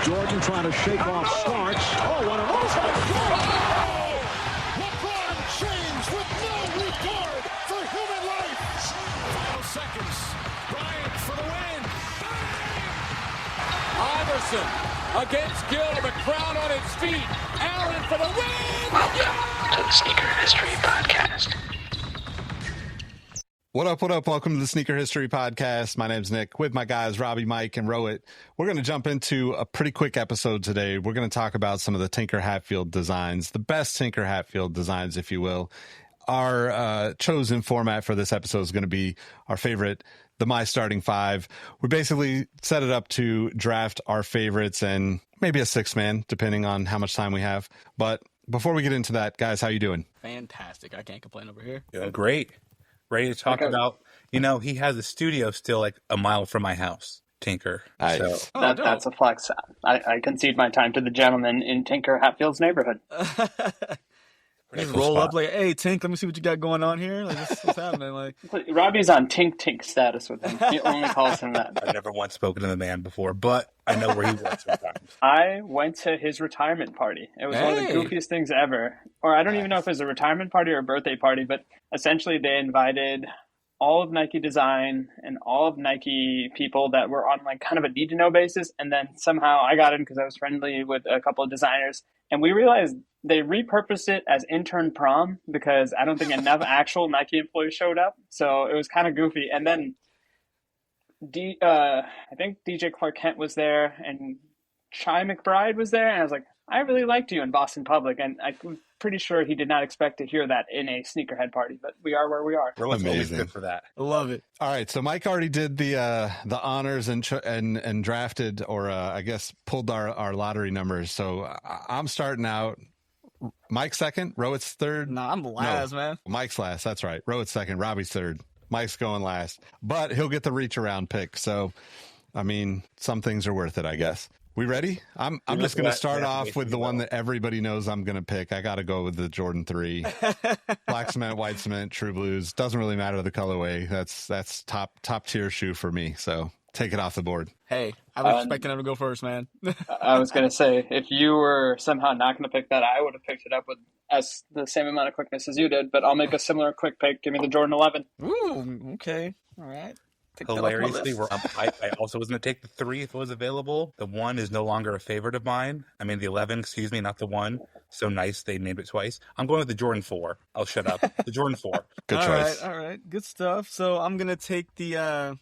Jordan trying to shake off Starks. Oh, what a move by Jordan! LeBron James with no regard for human life. Final seconds. Bryant for the win. Iverson against Gill. The crowd on its feet. Allen for the win. Welcome to the Sneaker History Podcast. What up, what up? Welcome to the Sneaker History Podcast. My name's Nick with my guys, Robbie, Mike, and Rohit. We're going to jump into a pretty quick episode today. We're going to talk about some of the Tinker Hatfield designs, the best Tinker Hatfield designs, if you will. Our chosen format for this episode is going to be our favorite, the My Starting Five. We basically set it up to draft our favorites and maybe a sixth man, depending on how much time we have. But before we get into that, guys, how you doing? Fantastic. I can't complain over here. Doing great. Ready to talk about, he has a studio still like a mile from my house, Tinker. Nice. So. That's a flex. I concede my time to the gentleman in Tinker Hatfield's neighborhood. Just roll up like, hey, Tink, let me see what you got going on here. Like, what's happening? Like, Robbie's on Tink status with him. He only calls him that. I've never once spoken to the man before, but I know where he was sometimes. I went to his retirement party. It was one of the goofiest things ever. Or I don't even know if it was a retirement party or a birthday party, but essentially they invited all of Nike design and all of Nike people that were on like kind of a need to know basis. And then somehow I got in because I was friendly with a couple of designers. And we realized they repurposed it as intern prom because I don't think enough actual Nike employees showed up. So it was kind of goofy. And then I think DJ Clark Kent was there and Chai McBride was there. And I was like, I really liked you in Boston Public. And I'm pretty sure he did not expect to hear that in a sneakerhead party, but we are where we are. Rowan's always good for that. I love it. All right, so Mike already did the honors and drafted, or I guess pulled our lottery numbers. So I'm starting out. Mike's second, Rohit's third. Nah, I'm last, man. Mike's last. That's right. Rohit's second, Robbie's third. Mike's going last, but he'll get the reach around pick. So, I mean, some things are worth it, I guess. We ready? I'm just going to start off with the one that everybody knows I'm going to pick. I got to go with the Jordan 3. Black cement, white cement, true blues. Doesn't really matter the colorway. That's top tier shoe for me. So take it off the board. Hey, I was expecting him to go first, man. I was going to say, if you were somehow not going to pick that, I would have picked it up with the same amount of quickness as you did, but I'll make a similar quick pick. Give me the Jordan 11. Ooh, okay. All right. Hilariously, I also was going to take the 3 if it was available. The 1 is no longer a favorite of mine. I mean, the 11, excuse me, not the 1. So nice, they named it twice. I'm going with the Jordan 4. I'll shut up. The Jordan 4. Good choice. All right. Good stuff. So I'm going to take the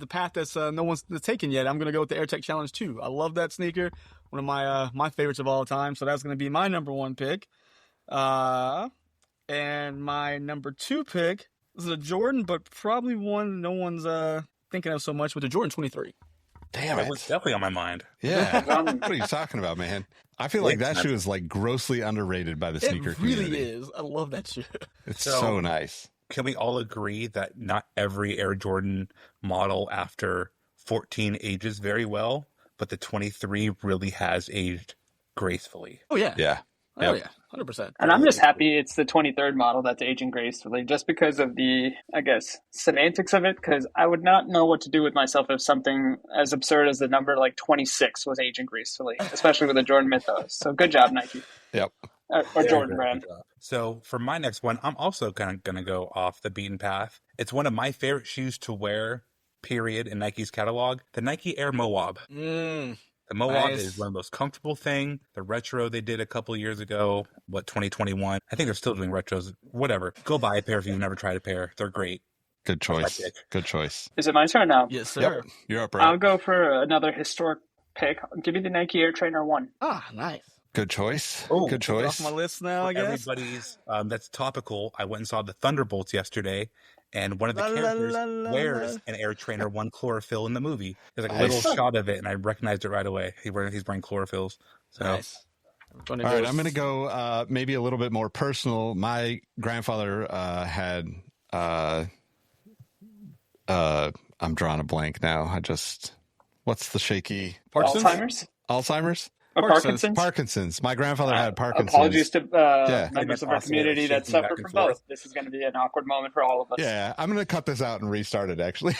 path that's no one's taken yet. I'm going to go with the AirTech Challenge 2. I love that sneaker. One of my favorites of all time. So that's going to be my number 1 pick. And my number 2 pick, this is a Jordan, but probably one no one's thinking of so much, with the Jordan 23. Damn it. That was definitely on my mind. Yeah. What are you talking about, man? I feel like that shoe is like grossly underrated by the sneaker community. It really is. I love that shoe. It's so nice. Can we all agree that not every Air Jordan model after 14 ages very well, but the 23 really has aged gracefully? Oh, yeah. Yeah. Oh, yeah. 100%. And I'm just happy it's the 23rd model that's aging gracefully, just because of the, I guess, semantics of it, because I would not know what to do with myself if something as absurd as the number like 26 was aging gracefully, especially with the Jordan Mythos. So good job, Nike. Yep. Or Jordan brand. So for my next one, I'm also kind of going to go off the beaten path. It's one of my favorite shoes to wear, period, in Nike's catalog, the Nike Air Moab. The Moab is one of the most comfortable thing. The retro they did a couple years ago, 2021. I think they're still doing retros. Whatever. Go buy a pair if you've never tried a pair. They're great. Good choice. Good choice. Is it my turn now? Yes, sir. Yep. You're up, bro. I'll go for another historic pick. Give me the Nike Air Trainer 1. Ah, nice. Good choice. Oh, good choice. Off my list now, I guess. Everybody's, that's topical. I went and saw the Thunderbolts yesterday, and one of the characters wears an Air Trainer 1 chlorophyll in the movie. There's like a little shot of it, and I recognized it right away. He's wearing chlorophylls. So. Nice. All right, I'm going to go maybe a little bit more personal. My grandfather had, I'm drawing a blank now. What's the shaky? Parkinson's? Alzheimer's? Alzheimer's? Or Parkinson's? Parkinson's. My grandfather had Parkinson's. Apologies to members of our community that suffer from both. This is going to be an awkward moment for all of us. Yeah, I'm going to cut this out and restart it, actually.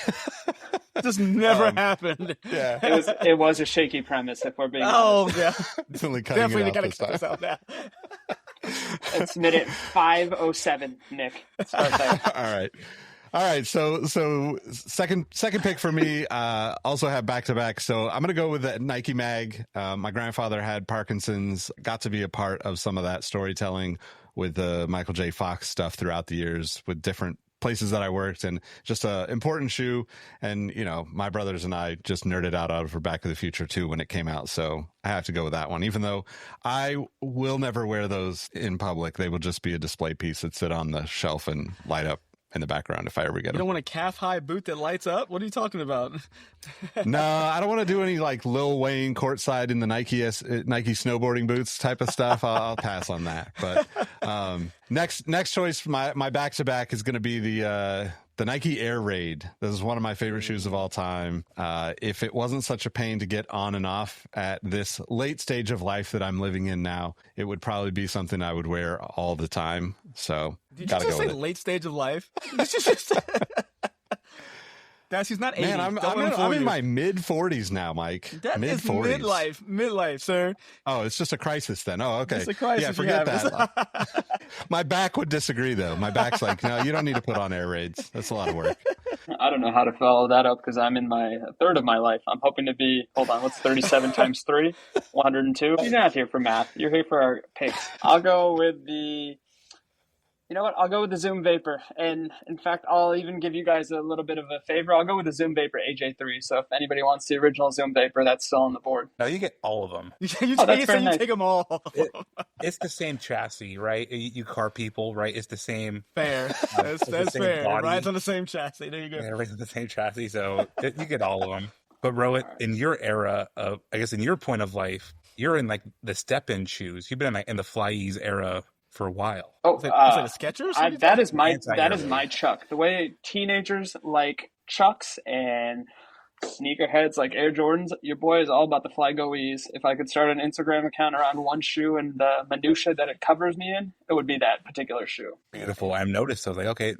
This never happened. Yeah. It was a shaky premise, if we're being honest. Yeah. Definitely cutting it out this time. Cut this out now. It's minute 5:07, Nick. Start there. All right. So second pick for me, also have back-to-back. So I'm going to go with the Nike Mag. My grandfather had Parkinson's, got to be a part of some of that storytelling with the Michael J. Fox stuff throughout the years with different places that I worked, and just a important shoe. And, you know, my brothers and I just nerded out over Back to the Future 2 when it came out. So I have to go with that one, even though I will never wear those in public. They will just be a display piece that sit on the shelf and light up in the background if I ever get them. You don't want a calf-high boot that lights up? What are you talking about? No, I don't want to do any like Lil Wayne courtside in the Nike snowboarding boots type of stuff. I'll pass on that. But next choice, my back-to-back is going to be the Nike Air Raid. This is one of my favorite shoes of all time. If it wasn't such a pain to get on and off at this late stage of life that I'm living in now, it would probably be something I would wear all the time. So did you just say late stage of life? Guys, he's not 80. Man, I'm in my mid 40s now, Mike. That is midlife, sir. Oh, it's just a crisis then. Oh, okay. It's a crisis. Yeah, forget that. My back would disagree, though. My back's like, no, you don't need to put on air raids. That's a lot of work. I don't know how to follow that up because I'm in my third of my life. I'm hoping to be, what's 37 times 3? 102? You're not here for math. You're here for our picks. I'll go with I'll go with the Zoom Vapor. And in fact, I'll even give you guys a little bit of a favor. I'll go with the Zoom Vapor AJ3. So if anybody wants the original Zoom Vapor, that's still on the board. No, you get all of them. You take them all. It's the same chassis, right? You car people, right? It's the same. Fair. That's fair. Body. Right, it's on the same chassis. There you go. Yeah, everything's on the same chassis, so you get all of them. But Rohit, in your era of, I guess in your point of life, you're in like the step-in shoes. You've been in the Fly-Ease era for a while. Oh, is it a Skechers? That is my Chuck. The way teenagers like Chucks and sneakerheads like Air Jordans, your boy is all about the Fly Go Ease. If I could start an Instagram account around one shoe and the minutia that it covers me in, it would be that particular shoe. Beautiful. I've noticed. I was like, okay,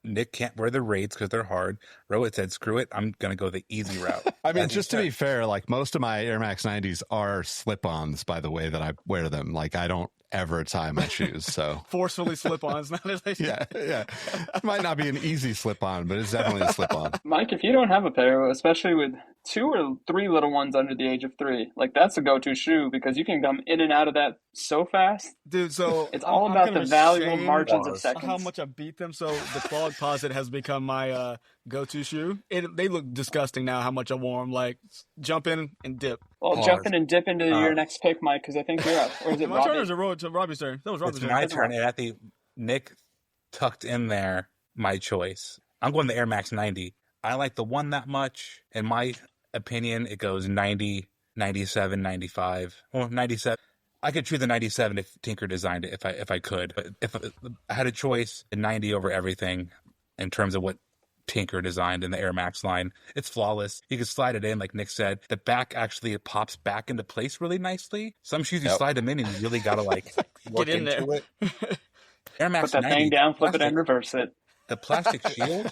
Nick can't wear the Raids because they're hard. Rohit said, screw it. I'm going to go the easy route. I mean, just to be fair, like most of my Air Max 90s are slip-ons by the way that I wear them. Like I don't ever tie my shoes, so forcefully slip-ons. Yeah. It might not be an easy slip-on, but it's definitely a slip-on. Mike, if you don't have a pair, especially with 2 or 3 little ones under the age of 3, like that's a go-to shoe because you can come in and out of that so fast, dude. So it's all about the valuable margins of seconds. How much I beat them. So the Clog Posit has become my go-to shoe. They look disgusting now. How much I wore them, like jump in and dip. Well, jump in and dip into your next pick, Mike, because I think you're up. Or is it my Robbie? turn? Or is it Robbie's turn? That was Robbie's turn. It's my turn, and I think Nick tucked in there my choice. I'm going the Air Max 90. I like the one that much. In my opinion, it goes 90, 97, 95. Well, 97. I could choose the 97 if Tinker designed it, if I could. But if I had a choice, the 90 over everything in terms of what Tinker designed in the Air Max line. It's flawless. You can slide it in, like Nick said. The back actually pops back into place really nicely. Some shoes you slide them in and you really gotta like work get in into there. It. Air Max put that 90, thing down, flip it, and reverse it. The plastic shield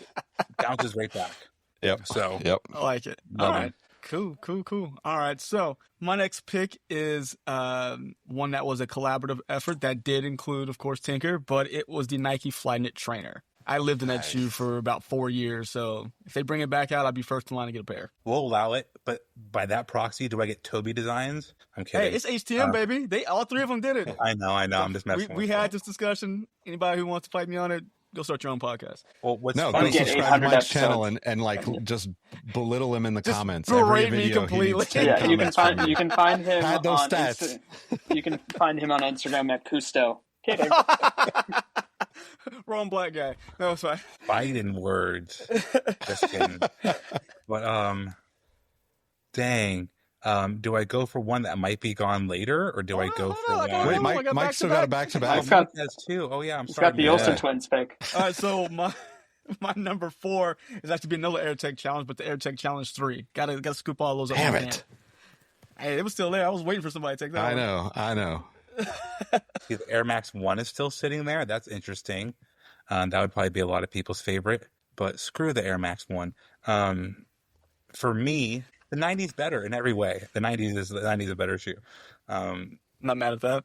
bounces right back. Yep. So I like it. All right. Cool. All right. So my next pick is one that was a collaborative effort that did include, of course, Tinker, but it was the Nike Flyknit Trainer. I lived in that shoe for about 4 years, so if they bring it back out, I'll be first in line to get a pair. We'll allow it, but by that proxy, do I get Toby designs? I'm kidding. Hey, it's HTM, baby. All 3 of them did it. I know. I'm just messing with We had this discussion. Anybody who wants to fight me on it, go start your own podcast. Well, what's go funny? subscribe to Mike's channel and like just belittle him in the comments. Berate me completely. Yeah, you can find him Had those on stats. You can find him on Instagram at Cousteau. Kidding. Wrong black guy. No, it's fine. Fighting words. Just kidding. But dang. Do I go for one that might be gone later, or do I go for one? Wait, Mike still got a back-to-back. Mike has 2. Oh yeah, I'm sorry. Got the Olsen twins pick. All right, so my number 4 is actually be another AirTech challenge, but the AirTech Challenge 3. Gotta scoop all those up. Damn it. Hey, it was still there. I was waiting for somebody to take that. I know. The Air Max 1 is still sitting there. That's interesting. That would probably be a lot of people's favorite. But screw the Air Max 1. For me, the 90's better in every way. The 90's is a better shoe. Not mad at that.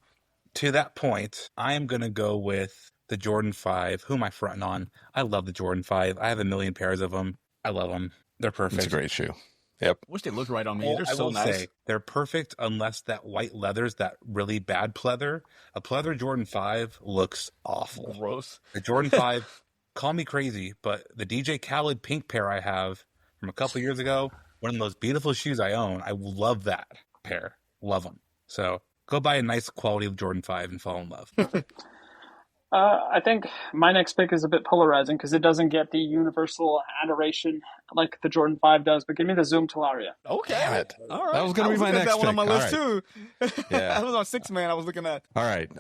To that point, I am going to go with the Jordan 5. Who am I fronting on? I love the Jordan 5. I have a million pairs of them. I love them. They're perfect. It's a great shoe. Yep. Wish they looked right on me. Well, They're I so will nice. say they're perfect unless that white leather's that really bad pleather. A pleather Jordan 5 looks awful. Gross. The Jordan 5, call me crazy, but the DJ Khaled pink pair I have from a couple years ago, one of the most beautiful shoes I own. I love that pair. Love them. So go buy a nice quality Jordan 5 and fall in love. I think my next pick is a bit polarizing because it doesn't get the universal adoration like the Jordan 5 does, but give me the Zoom Talaria. Okay. Damn it. All right. That was going to be my next that one on my pick. list All right. too. Yeah. That was on 6-man I was looking at. All right.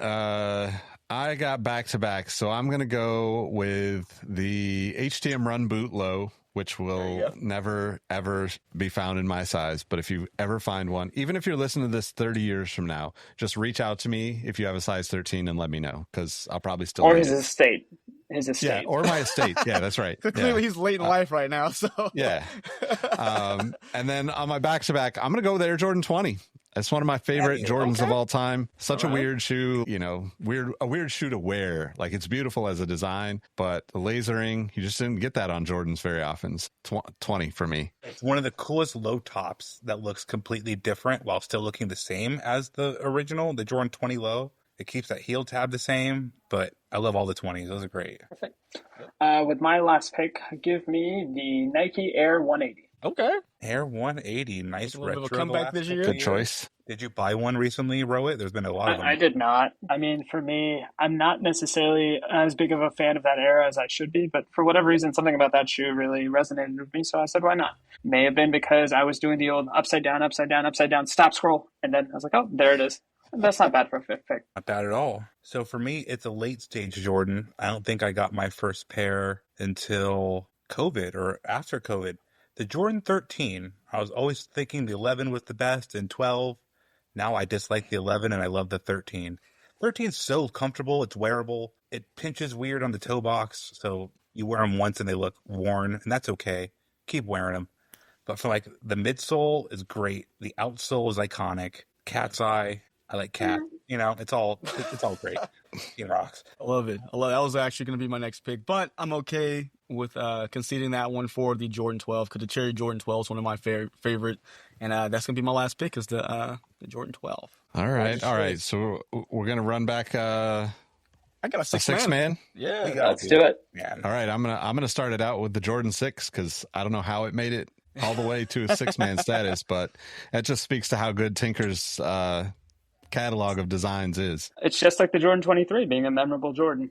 I got back-to-back, so I'm going to go with the HTM Run Boot Low, which will never, ever be found in my size. But if you ever find one, even if you're listening to this 30 years from now, just reach out to me if you have a size 13 and let me know, because I'll probably still Or need his it. estate. His estate. Yeah, or my estate. Yeah, that's right. Clearly he's late in life right now. So Yeah. And then on my back-to-back, I'm going to go with the Air Jordan 20. It's one of my favorite Jordans of all time. Such a weird shoe, a weird shoe to wear. Like, it's beautiful as a design, but the lasering, you just didn't get that on Jordans very often. 20 for me. It's one of the coolest low tops that looks completely different while still looking the same as the original, the Jordan 20 low. It keeps that heel tab the same, but I love all the 20s. Those are great. Perfect. With my last pick, give me the Nike Air 180. okay. Air 180, nice A little bit of a retro. comeback this year. Good choice. Did you buy one recently, Rohit? There's been a lot of them. I did not. I mean, for me, I'm not necessarily as big of a fan of that era as I should be, but for whatever reason, something about that shoe really resonated with me, so I said, why not? May have been because I was doing the old upside down, stop scroll, and then I was like, oh, there it is. That's not bad for a fifth pick. Not bad at all. So for me, it's a late stage Jordan. I don't think I got my first pair until COVID or after COVID. The Jordan 13, I was always thinking the 11 was the best and 12. Now I dislike the 11 and I love the 13. 13 is so comfortable. It's wearable. It pinches weird on the toe box. So you wear them once and they look worn, and that's okay. Keep wearing them. But for like the midsole is great. The outsole is iconic. Cat's eye. I like cat. It's all great. He rocks. I love it. That was actually going to be my next pick, but I'm okay with conceding that one for the Jordan 12 because the Cherry Jordan 12 is one of my favorite, and that's going to be my last pick is the Jordan 12. All right. So we're going to run back I got a six man. Yeah, Let's do it. Yeah. All right, I'm gonna start it out with the Jordan 6 because I don't know how it made it all the way to a 6-man status, but that just speaks to how good Tinker's catalog of designs is. It's just like the Jordan 23 being a memorable Jordan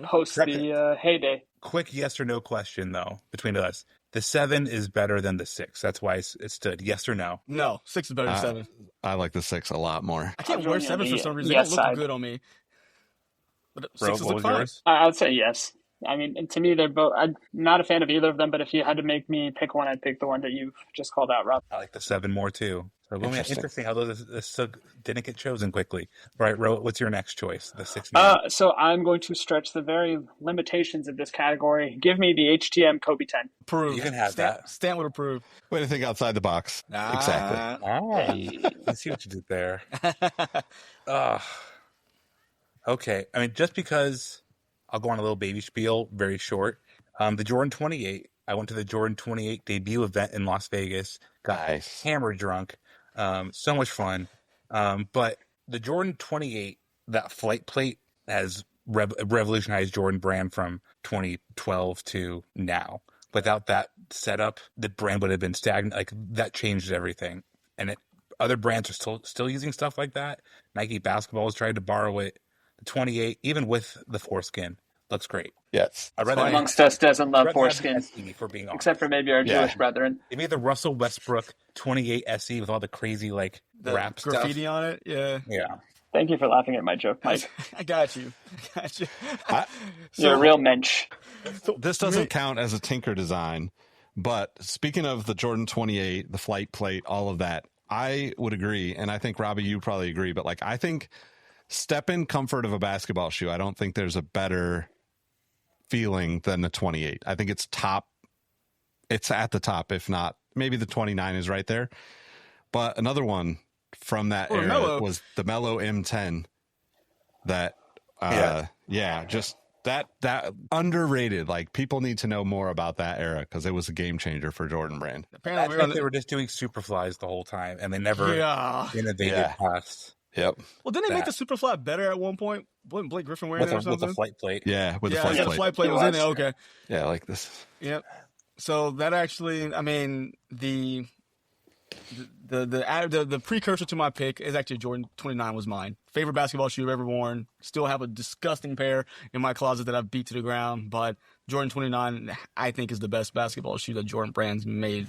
post the heyday. Quick yes or no question, though, between us. The 7 is better than the 6. That's why it stood. Yes or no? No, 6 is better than 7. I like the 6 a lot more. I can't wear 7 for some reason. Yes They don't look side. good on me. But Bro, 6 is what the was fine. yours? I would say yes. I mean, to me, they're both. I'm not a fan of either of them, but if you had to make me pick one, I'd pick the one that you've just called out, Rob. I like the 7 more, too. So Interesting. interesting how this didn't get chosen quickly. All right, Ro, what's your next choice? The 6. So I'm going to stretch the very limitations of this category. Give me the HTM Kobe 10. Approved. You can have that. Stan would approve. Way to think outside the box. Exactly. I see what you did there. Okay. I mean, just because I'll go on a little baby spiel, very short. The Jordan 28. I went to the Jordan 28 debut event in Las Vegas. Got hammered drunk. So much fun. But the Jordan 28, that flight plate has revolutionized Jordan brand from 2012 to now. Without that setup, the brand would have been stagnant. Like, that changed everything. And other brands are still using stuff like that. Nike basketball has tried to borrow it. The 28, even with the foreskin, looks great. Yes. I read Who amongst us doesn't love foreskin? SE, for being honest. Except for maybe our Jewish brethren. Give me the Russell Westbrook 28 SE with all the crazy The rap graffiti stuff. on it. Yeah. Yeah. Thank you for laughing at my joke, Mike. I got you. You're a real mensch. This doesn't count as a Tinker design, but speaking of the Jordan 28, the flight plate, all of that, I would agree. And I think, Robbie, you probably agree. But like, I think step-in comfort of a basketball shoe, I don't think there's a better feeling than the 28. I think it's top. It's at the top, if not, maybe the 29 is right there. But another one from that era was the Mellow M10. That, just that underrated. Like, people need to know more about that era because it was a game changer for Jordan Brand. Apparently, they were just doing Superflies the whole time, and they never innovated past. Yep. Well, didn't they make the Superfly better at one point? Wasn't Blake Griffin wearing it or something? With the flight plate. Yeah, with the flight plate. The flight plate was in it. Okay. Yeah, like this. Yep. So that actually, I mean, the precursor to my pick is actually Jordan 29 was mine. Favorite basketball shoe I've ever worn. Still have a disgusting pair in my closet that I've beat to the ground, but Jordan 29 I think is the best basketball shoe that Jordan Brand's made,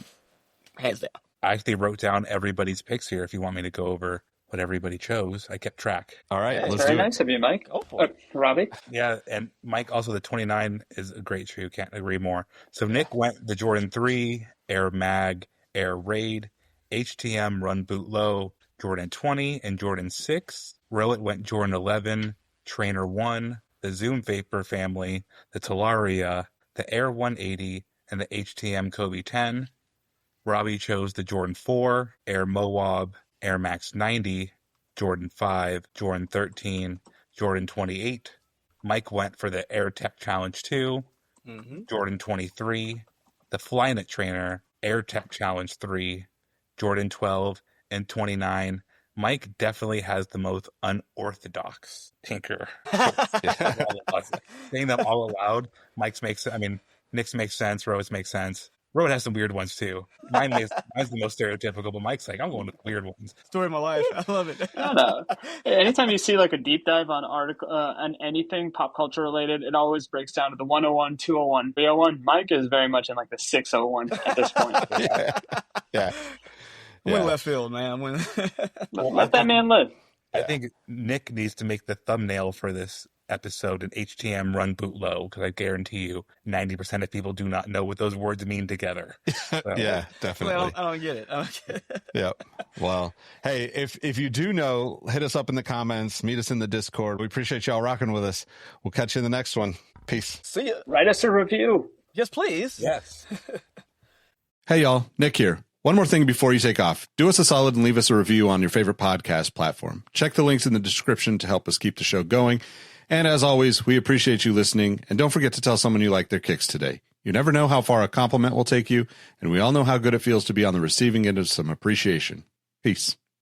hands down. I actually wrote down everybody's picks here. If you want me to go over what everybody chose, I kept track. All right, let's do it. Very nice of you, Mike. Robbie? Yeah, and Mike, also the 29 is a great shoe. Can't agree more. So Nick went the Jordan 3, Air Mag, Air Raid, HTM Run Boot Low, Jordan 20, and Jordan 6. Rohit went Jordan 11, Trainer 1, the Zoom Vapor family, the Talaria, the Air 180, and the HTM Kobe 10. Robbie chose the Jordan 4, Air Moab, Air Max 90, Jordan 5, Jordan 13, Jordan 28. Mike went for the Air Tech Challenge 2, Jordan 23, the Flyknit Trainer, Air Tech Challenge 3, Jordan 12, and 29. Mike definitely has the most unorthodox Tinker. Saying them all aloud, Nick's makes sense, Rohit's makes sense. Rohit has some weird ones too. Mine's the most stereotypical, but Mike's like, I'm going with weird ones. Story of my life. I love it. No. Anytime you see like a deep dive on on anything pop culture related, it always breaks down to the 101, 201, 301. Mike is very much in like the 601 at this point. Yeah. Went left field, man. Let that man live. I think Nick needs to make the thumbnail for this episode an HTM Run Boot Low, because I guarantee you 90% of people do not know what those words mean together. So. Yeah, definitely. Well, I don't get it. Yep. Well, hey, if you do know, hit us up in the comments, meet us in the Discord. We appreciate y'all rocking with us. We'll catch you in the next one. Peace. See ya. Write us a review. Yes, please. Yes. Hey, y'all. Nick here. One more thing before you take off. Do us a solid and leave us a review on your favorite podcast platform. Check the links in the description to help us keep the show going. And as always, we appreciate you listening. And don't forget to tell someone you like their kicks today. You never know how far a compliment will take you, and we all know how good it feels to be on the receiving end of some appreciation. Peace.